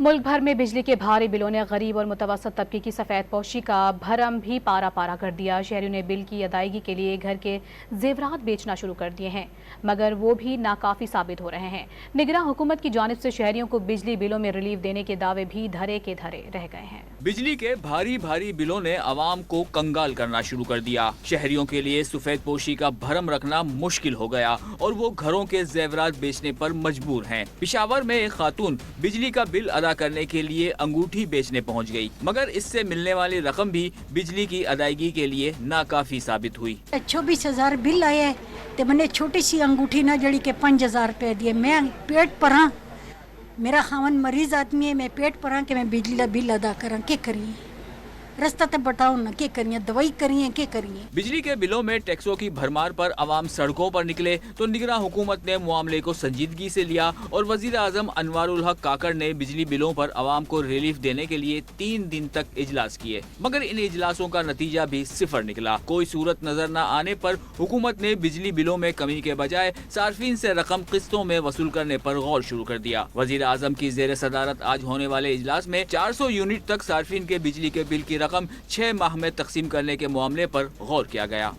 मुल्क भर में बिजली के भारी बिलों ने गरीब और मुतवसत तबके की सफ़ेद पोशी का भरम भी पारा पारा कर दिया। शहरियों ने बिल की अदायगी के लिए घर के जेवरात बेचना शुरू कर दिए हैं, मगर वो भी नाकाफी साबित हो रहे हैं। निगरां हुकूमत की जानिब से शहरियों को बिजली बिलों में रिलीफ देने के दावे भी धरे के धरे रह गए हैं। बिजली के भारी भारी बिलों ने आवाम को कंगाल करना शुरू कर दिया। शहरियों के लिए सफेद पोशी का भरम रखना मुश्किल हो गया और वो घरों के जेवरात बेचने पर मजबूर हैं। पेशावर में एक खातून बिजली का बिल अदा करने के लिए अंगूठी बेचने पहुंच गई, मगर इससे मिलने वाली रकम भी बिजली की अदायगी के लिए नाकाफी साबित हुई। 24,000 बिल आए तो मैंने छोटी सी अंगूठी ना जड़ी के 5,000 रुपए दिए। मैं पेट पर हाँ, मेरा खावन मरीज आदमी है, मैं पेट पर हाँ कि मैं बिजली का बिल अदा करा के करिए, रास्ता तो बताओ ना के करिए, दवाई करिए के करिए। बिजली के बिलों में टैक्सों की भरमार पर अवाम सड़कों पर निकले तो निगरां हुकूमत ने मामले को संजीदगी से लिया और वजीर आजम अनवारुल हक काकड़ ने बिजली बिलों पर अवाम को रिलीफ देने के लिए 3 दिन तक इजलास किए, मगर इन इजलासों का नतीजा भी सिफर निकला। कोई सूरत नजर न आने पर हुकूमत ने बिजली बिलों में कमी के बजाय सार्फिन से रकम किस्तों में वसूल करने पर गौर शुरू कर दिया। वजीर आजम की जेर सदारत आज होने वाले इजलास में 400 यूनिट तक सार्फिन के बिजली के बिल की रकम 6 माह में तकसीम करने के मामले पर गौर किया गया।